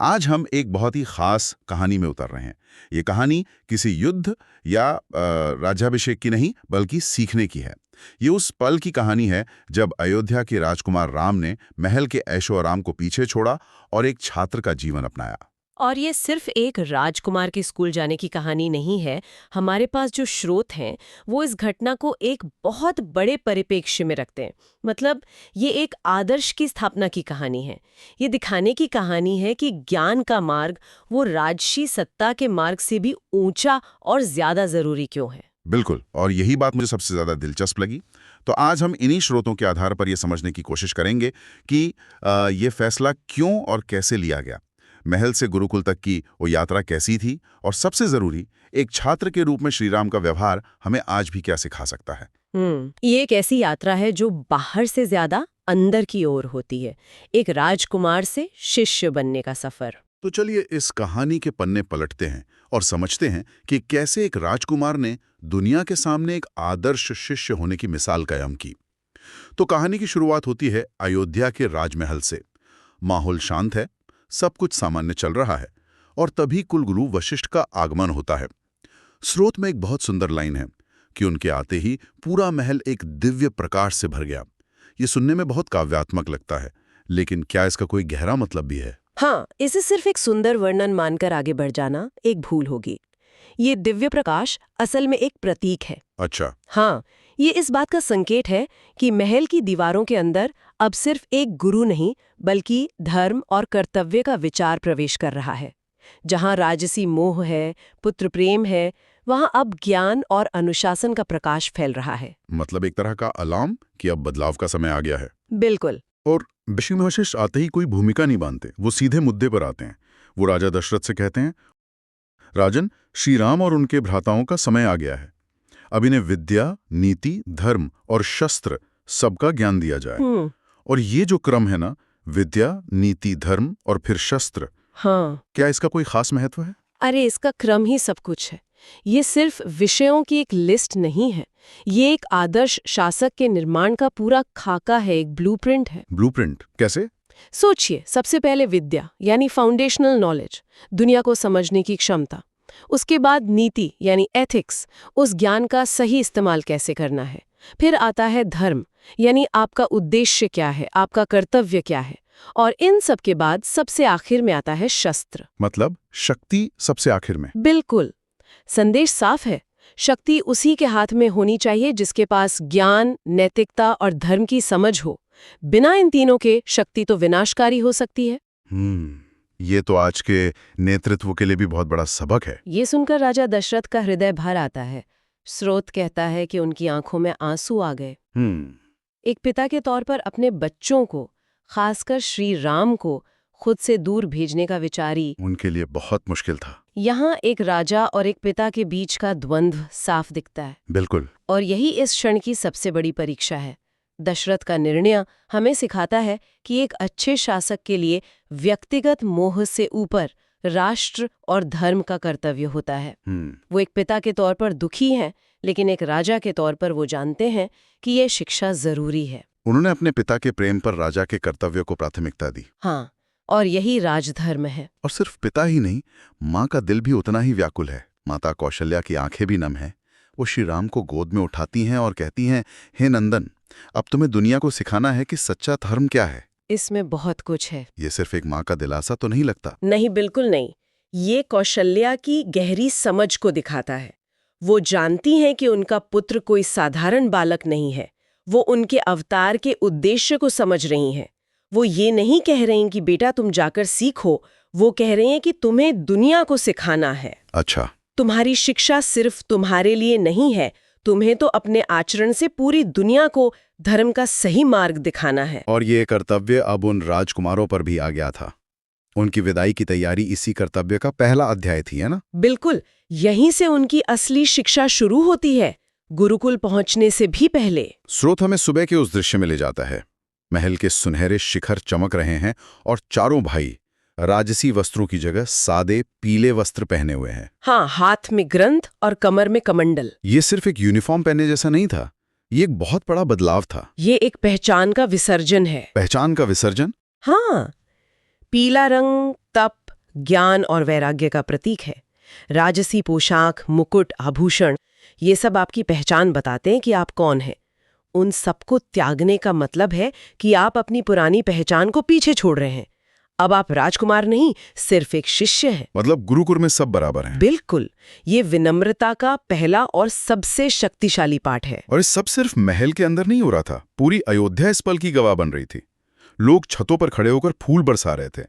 आज हम एक बहुत ही खास कहानी में उतर रहे हैं। ये कहानी किसी युद्ध या राज्याभिषेक की नहीं, बल्कि सीखने की है। ये उस पल की कहानी है जब अयोध्या के राजकुमार राम ने महल के ऐशो आराम को पीछे छोड़ा और एक छात्र का जीवन अपनाया। और ये सिर्फ एक राजकुमार के स्कूल जाने की कहानी नहीं है। हमारे पास जो स्रोत हैं वो इस घटना को एक बहुत बड़े परिप्रेक्ष्य में रखते हैं। मतलब ये एक आदर्श की स्थापना की कहानी है। ये दिखाने की कहानी है कि ज्ञान का मार्ग वो राजसी सत्ता के मार्ग से भी ऊंचा और ज्यादा जरूरी क्यों है। बिल्कुल, और यही बात मुझे सबसे ज्यादा दिलचस्प लगी। तो आज हम इन्हीं स्रोतों के आधार पर यह समझने की कोशिश करेंगे कि ये फैसला क्यों और कैसे लिया गया, महल से गुरुकुल तक की वो यात्रा कैसी थी, और सबसे जरूरी, एक छात्र के रूप में श्रीराम का व्यवहार हमें आज भी क्या सिखा सकता है। ये एक ऐसी यात्रा है जो बाहर से ज्यादा अंदर की ओर होती है। एक राजकुमार से शिष्य बनने का सफर। तो चलिए इस कहानी के पन्ने पलटते हैं और समझते हैं कि कैसे एक राजकुमार ने दुनिया के सामने एक आदर्श शिष्य होने की मिसाल कायम की। तो कहानी की शुरुआत होती है अयोध्या के राजमहल से। माहौल शांत है, सब कुछ सामान्य चल रहा है, और तभी कुलगुरु वशिष्ठ का आगमन होता है। स्रोत में एक बहुत सुंदर लाइन है कि उनके आते ही पूरा महल एक दिव्य प्रकाश से भर गया। ये सुनने में बहुत काव्यात्मक लगता है, लेकिन क्या इसका कोई गहरा मतलब भी है? हाँ, इसे सिर्फ एक सुंदर वर्णन मानकर आगे बढ़ जाना एक भूल होगी। ये दिव्य प्रकाश असल में एक प्रतीक है। अच्छा। हाँ, ये इस बात का संकेत है कि महल की दीवारों के अंदर अब सिर्फ एक गुरु नहीं, बल्कि धर्म और कर्तव्य का विचार प्रवेश कर रहा है। जहाँ राजसी मोह है, पुत्र प्रेम है, वहाँ अब ज्ञान और अनुशासन का प्रकाश फैल रहा है। मतलब एक तरह का अलार्म कि अब बदलाव का समय आ गया है। बिल्कुल। और ऋषि वशिष्ठ आते ही कोई भूमिका नहीं बांधते, वो सीधे मुद्दे पर आते हैं। वो राजा दशरथ से कहते हैं, राजन, श्री राम और उनके भ्राताओं का समय आ गया है। अब इन्हें विद्या, नीति, धर्म और शस्त्र सबका ज्ञान दिया जाए। और ये जो क्रम है ना, विद्या, नीति, धर्म और फिर शस्त्र, हाँ, क्या इसका कोई खास महत्व है? अरे इसका क्रम ही सब कुछ है। ये सिर्फ विषयों की एक लिस्ट नहीं है, ये एक आदर्श शासक के निर्माण का पूरा खाका है, एक ब्लूप्रिंट है। ब्लूप्रिंट कैसे? सोचिए, सबसे पहले विद्या यानी फाउंडेशनल नॉलेज, दुनिया को समझने की क्षमता। उसके बाद नीति यानी एथिक्स, उस ज्ञान का सही इस्तेमाल कैसे करना है। फिर आता है धर्म, यानी आपका उद्देश्य क्या है, आपका कर्तव्य क्या है। और इन सब के बाद सबसे आखिर में आता है शस्त्र, मतलब शक्ति सबसे आखिर में। बिल्कुल। संदेश साफ है, शक्ति उसी के हाथ में होनी चाहिए जिसके पास ज्ञान, नैतिकता और धर्म की समझ हो। बिना इन तीनों के शक्ति तो विनाशकारी हो सकती है। ये तो आज के नेतृत्व के लिए भी बहुत बड़ा सबक है। ये सुनकर राजा दशरथ का हृदय भर आता है। स्रोत कहता है कि उनकी आंखों में आंसू आ गए। एक पिता के तौर पर अपने बच्चों को, खासकर श्री राम को, खुद से दूर भेजने का विचार ही उनके लिए बहुत मुश्किल था। यहाँ एक राजा और एक पिता के बीच का द्वंद्व साफ दिखता है। बिल्कुल। और यही इस क्षण की सबसे बड़ी परीक्षा है। दशरथ का निर्णय हमें सिखाता है कि एक अच्छे शासक के लिए व्यक्तिगत मोह से ऊपर राष्ट्र और धर्म का कर्तव्य होता है। वो एक पिता के तौर पर दुखी हैं, लेकिन एक राजा के तौर पर वो जानते हैं कि ये शिक्षा जरूरी है। उन्होंने अपने पिता के प्रेम पर राजा के कर्तव्य को प्राथमिकता दी। हाँ, और यही राजधर्म है। और सिर्फ पिता ही नहीं, माँ का दिल भी उतना ही व्याकुल है। माता कौशल्या की आंखें भी नम हैं। वो श्री राम को गोद में उठाती हैं और कहती हैं, हे नंदन, अब तुम्हें दुनिया को सिखाना है कि सच्चा धर्म क्या है। इसमें बहुत कुछ है। ये सिर्फ एक माँ का दिलासा तो नहीं लगता। नहीं, बिल्कुल नहीं। ये कौशल्या की गहरी समझ को दिखाता है। वो जानती हैं कि उनका पुत्र कोई साधारण बालक नहीं है। वो उनके अवतार के उद्देश्य को समझ रही हैं। वो ये नहीं कह रही कि बेटा तुम जाकर सीखो, वो कह रही हैं कि तुम्हें दुनिया को सिखाना है। अच्छा। तुम्हारी शिक्षा सिर्फ तुम्हारे लिए नहीं है, तुम्हें तो अपने आचरण से पूरी दुनिया को धर्म का सही मार्ग दिखाना है। और ये कर्तव्य अब उन राजकुमारों पर भी आ गया था। उनकी विदाई की तैयारी इसी कर्तव्य का पहला अध्याय थी, है ना? बिल्कुल, यहीं से उनकी असली शिक्षा शुरू होती है, गुरुकुल पहुंचने से भी पहले। स्रोत हमें सुबह के उस दृश्य में ले जाता है। महल के सुनहरे शिखर चमक रहे हैं और चारों भाई राजसी वस्त्रों की जगह सादे पीले वस्त्र पहने हुए हैं। हाँ, हाथ में ग्रंथ और कमर में कमंडल। ये सिर्फ एक यूनिफॉर्म पहने जैसा नहीं था, ये एक बहुत बड़ा बदलाव था। ये एक पहचान का विसर्जन है। पहचान का विसर्जन? हाँ, पीला रंग तप, ज्ञान और वैराग्य का प्रतीक है। राजसी पोशाक, मुकुट, आभूषण, ये सब आपकी पहचान बताते हैं कि आप कौन हैं। उन सबको त्यागने का मतलब है कि आप अपनी पुरानी पहचान को पीछे छोड़ रहे हैं। अब आप राजकुमार नहीं, सिर्फ एक शिष्य हैं। मतलब गुरुकुल में सब बराबर हैं। बिल्कुल, ये विनम्रता का पहला और सबसे शक्तिशाली पाठ है। और ये सब सिर्फ महल के अंदर नहीं हो रहा था, पूरी अयोध्या इस पल की गवाह बन रही थी। लोग छतों पर खड़े होकर फूल बरसा रहे थे।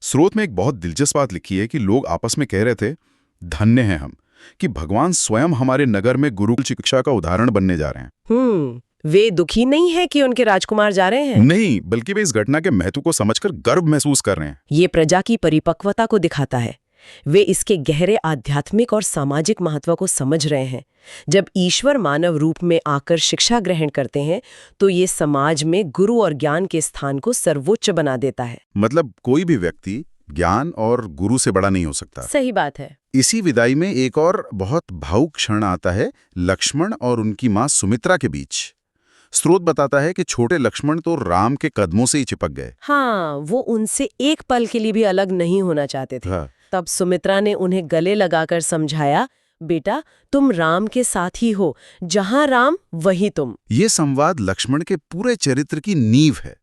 स्रोत में एक बहुत दिलचस्प बात लिखी है कि लोग आपस में कह रहे थे, धन्य हैं हम कि भगवान स्वयं हमारे नगर में गुरुकुल शिक्षा का उदाहरण बनने जा रहे हैं। वे दुखी नहीं है कि उनके राजकुमार जा रहे हैं। नहीं, बल्कि वे इस घटना के महत्व को समझकर गर्व महसूस कर रहे हैं। ये प्रजा की परिपक्वता को दिखाता है। वे इसके गहरे आध्यात्मिक और सामाजिक महत्व को समझ रहे हैं। जब ईश्वर मानव रूप में आकर शिक्षा ग्रहण करते हैं तो ये समाज में गुरु और ज्ञान के स्थान को सर्वोच्च बना देता है। मतलब कोई भी व्यक्ति ज्ञान और गुरु से बड़ा नहीं हो सकता। सही बात है। इसी विदाई में एक और बहुत भावुक क्षण आता है लक्ष्मण और उनकी मां सुमित्रा के बीच। स्रोत बताता है कि छोटे लक्ष्मण तो राम के कदमों से ही चिपक गए। हाँ, वो उनसे एक पल के लिए भी अलग नहीं होना चाहते थे। हाँ। तब सुमित्रा ने उन्हें गले लगाकर समझाया, बेटा तुम राम के साथ ही हो, जहां राम वही तुम। ये संवाद लक्ष्मण के पूरे चरित्र की नींव है।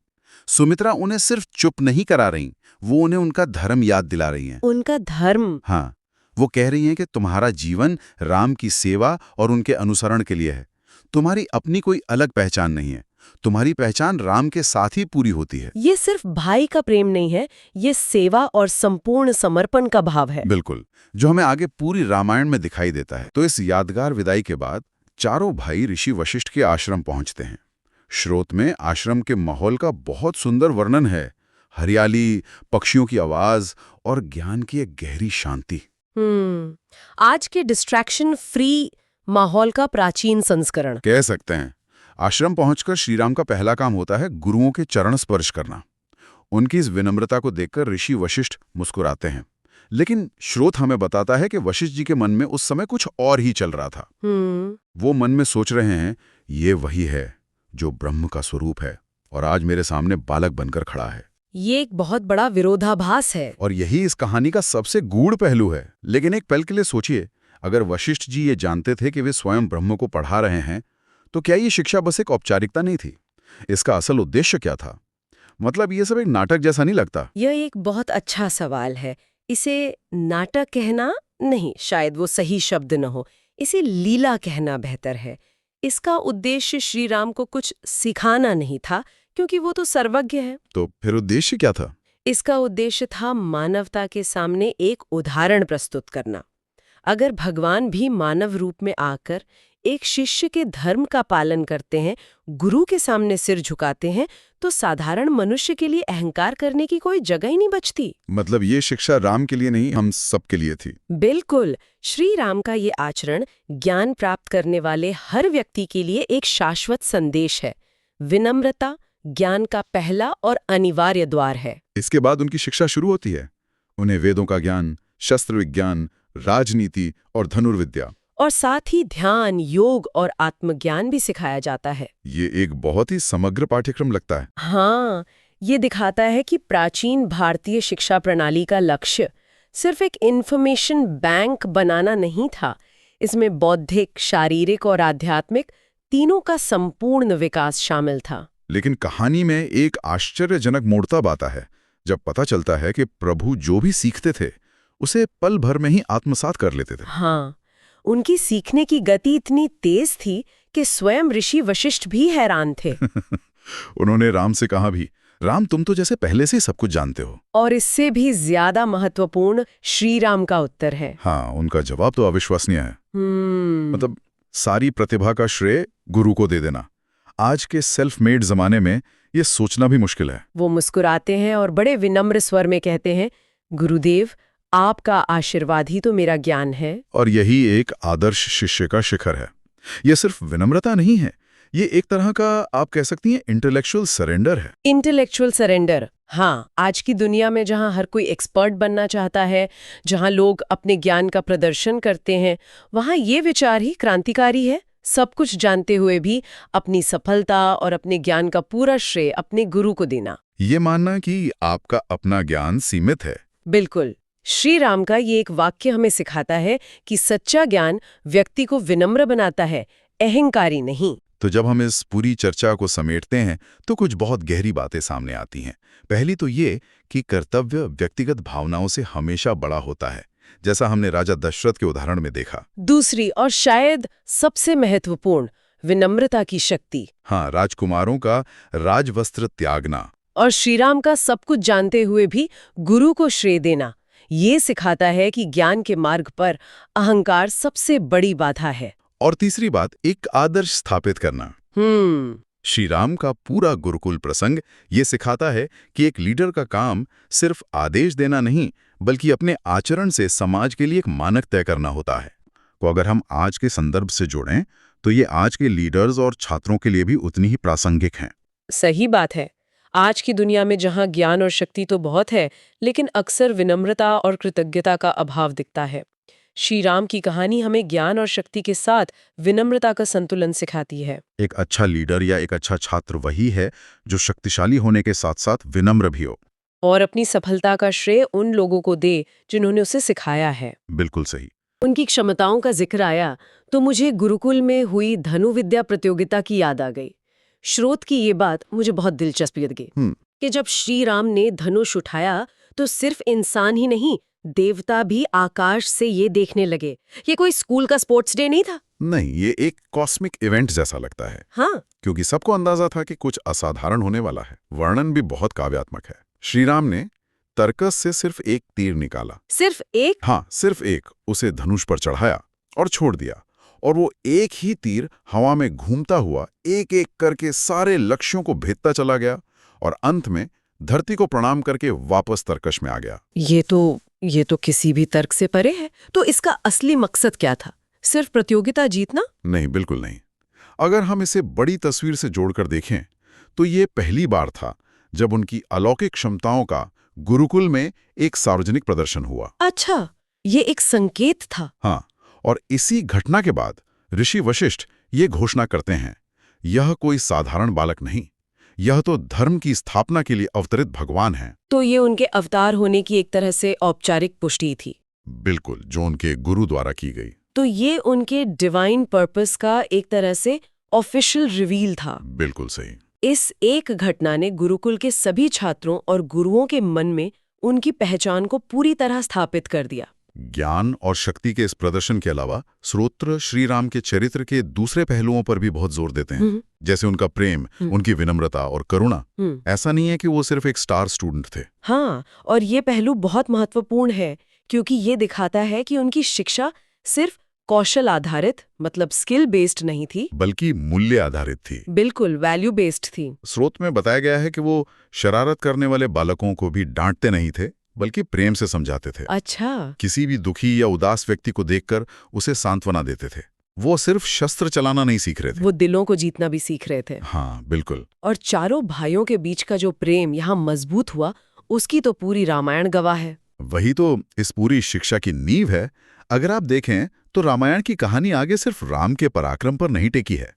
सुमित्रा उन्हें सिर्फ चुप नहीं करा रही, वो उन्हें उनका धर्म याद दिला रही हैं। उनका धर्म? हाँ, वो कह रही हैं कि तुम्हारा जीवन राम की सेवा और उनके अनुसरण के लिए है। तुम्हारी अपनी कोई अलग पहचान नहीं है, तुम्हारी पहचान राम के साथ ही पूरी होती है। ये सिर्फ भाई का प्रेम नहीं है, ये सेवा और संपूर्ण समर्पण का भाव है। बिल्कुल, जो हमें आगे पूरी रामायण में दिखाई देता है। तो इस यादगार विदाई के बाद चारों भाई ऋषि वशिष्ठ के आश्रम पहुंचते हैं। स्रोत में आश्रम के माहौल का बहुत सुंदर वर्णन है। हरियाली, पक्षियों की आवाज और ज्ञान की एक गहरी शांति। आज के डिस्ट्रैक्शन फ्री माहौल का प्राचीन संस्करण कह सकते हैं। आश्रम पहुंचकर श्रीराम का पहला काम होता है गुरुओं के चरण स्पर्श करना। उनकी इस विनम्रता को देखकर ऋषि वशिष्ठ मुस्कुराते हैं। लेकिन स्रोत हमें बताता है कि वशिष्ठ जी के मन में उस समय कुछ और ही चल रहा था। वो मन में सोच रहे हैं, ये वही है जो ब्रह्म का स्वरूप है और आज मेरे सामने बालक बनकर खड़ा है। ये एक बहुत बड़ा विरोधाभास है। और यही इस कहानी का सबसे गूढ़ पहलू है। लेकिन एक पल के लिए सोचिए, अगर वशिष्ठ जी ये जानते थे कि वे स्वयं ब्रह्म को पढ़ा रहे हैं, तो क्या ये शिक्षा बस एक औपचारिकता नहीं थी? इसका असल उद्देश्य क्या था? मतलब ये सब एक नाटक जैसा नहीं लगता? यह एक बहुत अच्छा सवाल है। इसे नाटक कहना नहीं, शायद वो सही शब्द न हो। इसे लीला कहना बेहतर है। इसका उद्देश्य श्री राम को कुछ सिखाना नहीं था, क्योंकि वो तो सर्वज्ञ है। तो फिर उद्देश्य क्या था? इसका उद्देश्य था मानवता के सामने एक उदाहरण प्रस्तुत करना। अगर भगवान भी मानव रूप में आकर एक शिष्य के धर्म का पालन करते हैं, गुरु के सामने सिर झुकाते हैं, तो साधारण मनुष्य के लिए अहंकार करने की कोई जगह ही नहीं बचती। मतलब ये शिक्षा राम के लिए नहीं, हम सब के लिए थी। बिल्कुल, श्री राम का ये आचरण ज्ञान प्राप्त करने वाले हर व्यक्ति के लिए एक शाश्वत संदेश है। विनम्रता ज्ञान का पहला और अनिवार्य द्वार है। इसके बाद उनकी शिक्षा शुरू होती है। उन्हें वेदों का ज्ञान, शस्त्र विज्ञान, राजनीति और धनुर्विद्या, और साथ ही ध्यान, योग और आत्मज्ञान भी सिखाया जाता है। ये एक बहुत ही समग्र पाठ्यक्रम लगता है। हाँ, ये दिखाता है कि प्राचीन भारतीय शिक्षा प्रणाली का लक्ष्य सिर्फ एक इंफॉर्मेशन बैंक बनाना नहीं था। इसमें बौद्धिक, शारीरिक और आध्यात्मिक तीनों का संपूर्ण विकास शामिल था। लेकिन कहानी में एक आश्चर्यजनक मोड़ता आता है जब पता चलता है कि प्रभु जो भी सीखते थे उसे पल भर में ही आत्मसात कर लेते थे। हाँ, उनकी सीखने की गति इतनी तेज थी कि स्वयं ऋषि वशिष्ठ भी हैरान थे। उन्होंने राम से कहा भी, राम तुम तो जैसे पहले से ही सब कुछ जानते हो। और इससे भी ज्यादा महत्वपूर्ण श्री राम का उत्तर है। हाँ, उनका जवाब तो अविश्वसनीय है। मतलब सारी प्रतिभा का श्रेय गुरु को दे देना। आज के सेल्फ मेड जमाने में ये सोचना भी मुश्किल है। वो मुस्कुराते हैं और बड़े विनम्र स्वर में कहते हैं, गुरुदेव आपका आशीर्वाद ही तो मेरा ज्ञान है। और यही एक आदर्श शिष्य का शिखर है। यह सिर्फ विनम्रता नहीं है, ये एक तरह का आप कह सकती हैं इंटेलेक्चुअल सरेंडर है। इंटेलेक्चुअल सरेंडर, हाँ। आज की दुनिया में जहाँ हर कोई एक्सपर्ट बनना चाहता है, जहाँ लोग अपने ज्ञान का प्रदर्शन करते हैं, वहाँ ये विचार ही क्रांतिकारी है। सब कुछ जानते हुए भी अपनी सफलता और अपने ज्ञान का पूरा श्रेय अपने गुरु को देना। ये मानना कि आपका अपना ज्ञान सीमित है। बिल्कुल, श्री राम का ये एक वाक्य हमें सिखाता है कि सच्चा ज्ञान व्यक्ति को विनम्र बनाता है, अहंकारी नहीं। तो जब हम इस पूरी चर्चा को समेटते हैं तो कुछ बहुत गहरी बातें सामने आती हैं। पहली तो ये कि कर्तव्य व्यक्तिगत भावनाओं से हमेशा बड़ा होता है, जैसा हमने राजा दशरथ के उदाहरण में देखा। दूसरी और शायद सबसे महत्वपूर्ण, विनम्रता की शक्ति। हाँ, राजकुमारों का राजवस्त्र त्यागना और श्रीराम का सब कुछ जानते हुए भी गुरु को श्रेय देना, ये सिखाता है कि ज्ञान के मार्ग पर अहंकार सबसे बड़ी बाधा है। और तीसरी बात, एक आदर्श स्थापित करना। श्री राम का पूरा गुरुकुल प्रसंग ये सिखाता है कि एक लीडर का काम सिर्फ आदेश देना नहीं, बल्कि अपने आचरण से समाज के लिए एक मानक तय करना होता है। तो अगर हम आज के संदर्भ से जोड़ें तो ये आज के लीडर्स और छात्रों के लिए भी उतनी ही प्रासंगिक हैं। सही बात है। आज की दुनिया में जहां ज्ञान और शक्ति तो बहुत है, लेकिन अक्सर विनम्रता और कृतज्ञता का अभाव दिखता है। श्री राम की कहानी हमें ज्ञान और शक्ति के साथ विनम्रता का संतुलन सिखाती है। एक अच्छा लीडर या एक अच्छा छात्र वही है जो शक्तिशाली होने के साथ साथ विनम्र भी हो और अपनी सफलता का श्रेय उन लोगों को दे जिन्होंने उसे सिखाया है। बिल्कुल सही। उनकी क्षमताओं का जिक्र आया तो मुझे गुरुकुल में हुई धनुविद्या प्रतियोगिता की याद आ गई। स्रोत की ये बात मुझे बहुत दिलचस्पी लगी कि जब श्री राम ने धनुष उठाया तो सिर्फ इंसान ही नहीं, देवता भी आकाश से ये देखने लगे। ये कोई स्कूल का स्पोर्ट्स डे नहीं था। नहीं, ये एक कॉस्मिक इवेंट जैसा लगता है। हाँ, क्योंकि सबको अंदाजा था कि कुछ असाधारण होने वाला है। वर्णन भी बहुत काव्यात्मक है। श्री राम ने तरकस से सिर्फ एक तीर निकाला। सिर्फ एक? हाँ, सिर्फ एक। उसे धनुष पर चढ़ाया और छोड़ दिया, और वो एक ही तीर हवा में घूमता हुआ एक एक करके सारे लक्ष्यों को भेदता चला गया और अंत में धरती को प्रणाम करके वापस तरकश में आ गया। ये तो किसी भी तर्क से परे है। तो इसका असली मकसद क्या था? सिर्फ प्रतियोगिता जीतना? नहीं, बिल्कुल नहीं। अगर हम इसे बड़ी तस्वीर से जोड़कर देखें तो ये पहली बार था जब उनकी अलौकिक क्षमताओं का गुरुकुल में एक सार्वजनिक प्रदर्शन हुआ। अच्छा, ये एक संकेत था। हाँ, और इसी घटना के बाद ऋषि वशिष्ठ ये घोषणा करते हैं, यह कोई साधारण बालक नहीं, यह तो धर्म की स्थापना के लिए अवतरित भगवान है। तो ये उनके अवतार होने की एक तरह से औपचारिक पुष्टि थी। बिल्कुल, जो उनके गुरु द्वारा की गई। तो ये उनके डिवाइन पर्पस का एक तरह से ऑफिशियल रिवील था। बिल्कुल सही। इस एक घटना ने गुरुकुल के सभी छात्रों और गुरुओं के मन में उनकी पहचान को पूरी तरह स्थापित कर दिया। ज्ञान और शक्ति के इस प्रदर्शन के अलावा स्रोत्र श्री राम के चरित्र के दूसरे पहलुओं पर भी बहुत जोर देते हैं, जैसे उनका प्रेम, उनकी विनम्रता और करुणा। ऐसा नहीं है कि वो सिर्फ एक स्टार स्टूडेंट थे। हाँ, और ये पहलू बहुत महत्वपूर्ण है क्योंकि ये दिखाता है कि उनकी शिक्षा सिर्फ कौशल आधारित, मतलब स्किल बेस्ड नहीं थी, बल्कि मूल्य आधारित थी। बिल्कुल वैल्यू बेस्ड थी। स्रोत में बताया गया है कि वो शरारत करने वाले बालकों को भी डांटते नहीं थे, बल्कि प्रेम से समझाते थे। अच्छा। किसी भी दुखी या उदास व्यक्ति को देखकर उसे सांत्वना देते थे। वो सिर्फ शस्त्र चलाना नहीं सीख रहे थे, वो दिलों को जीतना भी सीख रहे थे। हाँ, बिल्कुल। और चारों भाइयों के बीच का जो प्रेम यहाँ मजबूत हुआ, उसकी तो पूरी रामायण गवाह है। वही तो इस पूरी शिक्षा की नींव है। अगर आप देखें तो रामायण की कहानी आगे सिर्फ राम के पराक्रम पर नहीं टिकी है,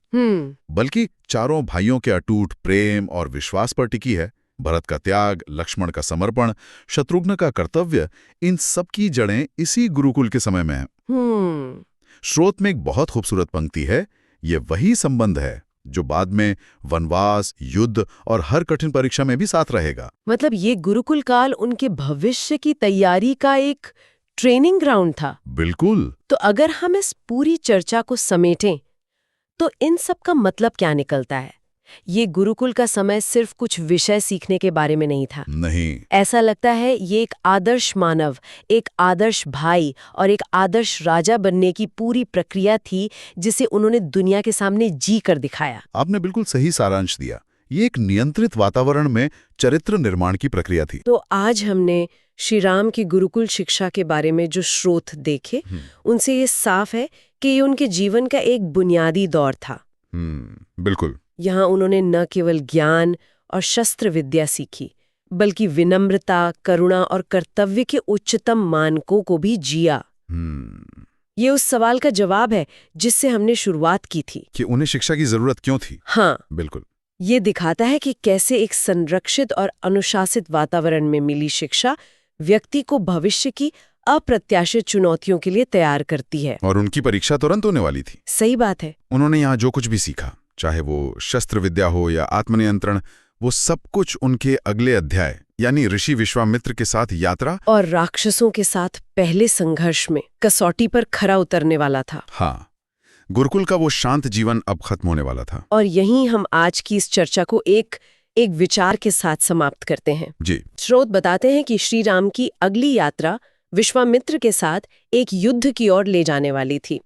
बल्कि चारों भाइयों के अटूट प्रेम और विश्वास पर टिकी है। भरत का त्याग, लक्ष्मण का समर्पण, शत्रुघ्न का कर्तव्य, इन सब की जड़ें इसी गुरुकुल के समय में हैं। स्रोत में एक बहुत खूबसूरत पंक्ति है, ये वही संबंध है जो बाद में वनवास, युद्ध और हर कठिन परीक्षा में भी साथ रहेगा। मतलब ये गुरुकुल काल उनके भविष्य की तैयारी का एक ट्रेनिंग ग्राउंड था। बिल्कुल। तो अगर हम इस पूरी चर्चा को समेटें तो इन सब का मतलब क्या निकलता है? ये गुरुकुल का समय सिर्फ कुछ विषय सीखने के बारे में नहीं था। नहीं, ऐसा लगता है ये एक आदर्श मानव, एक आदर्श भाई और एक आदर्श राजा बनने की पूरी प्रक्रिया थी, जिसे उन्होंने दुनिया के सामने जी कर दिखाया। आपने बिल्कुल सही सारांश दिया। ये एक नियंत्रित वातावरण में चरित्र निर्माण की प्रक्रिया थी। तो आज हमने श्री राम की गुरुकुल शिक्षा के बारे में जो स्रोत देखे, उनसे ये साफ है कि ये उनके जीवन का एक बुनियादी दौर था। बिल्कुल। यहाँ उन्होंने न केवल ज्ञान और शस्त्र विद्या सीखी, बल्कि विनम्रता, करुणा और कर्तव्य के उच्चतम मानकों को भी जिया। ये उस सवाल का जवाब है जिससे हमने शुरुआत की थी कि उन्हें शिक्षा की जरूरत क्यों थी। हाँ, बिल्कुल। ये दिखाता है कि कैसे एक संरक्षित और अनुशासित वातावरण में मिली शिक्षा व्यक्ति को भविष्य की अप्रत्याशित चुनौतियों के लिए तैयार करती है। और उनकी परीक्षा तुरंत होने वाली थी। सही बात है। उन्होंने यहाँ जो कुछ भी सीखा, चाहे वो शस्त्र विद्या हो या आत्मनियंत्रण, वो सब कुछ उनके अगले अध्याय यानी ऋषि विश्वामित्र के साथ यात्रा और राक्षसों के साथ पहले संघर्ष में कसौटी पर खरा उतरने वाला था। हाँ, गुरुकुल का वो शांत जीवन अब खत्म होने वाला था। और यहीं हम आज की इस चर्चा को एक विचार के साथ समाप्त करते हैं। जी। स्रोत बताते हैं कि श्री राम की अगली यात्रा विश्वामित्र के साथ एक युद्ध की ओर ले जाने वाली थी।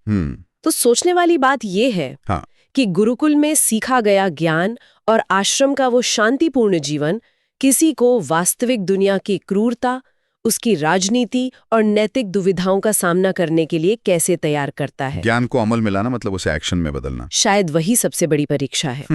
तो सोचने वाली बात यह है हाँ। कि गुरुकुल में सीखा गया ज्ञान और आश्रम का वो शांतिपूर्ण जीवन किसी को वास्तविक दुनिया की क्रूरता, उसकी राजनीति और नैतिक दुविधाओं का सामना करने के लिए कैसे तैयार करता है। ज्ञान को अमल में लाना मतलब उसे एक्शन में बदलना। शायद वही सबसे बड़ी परीक्षा है।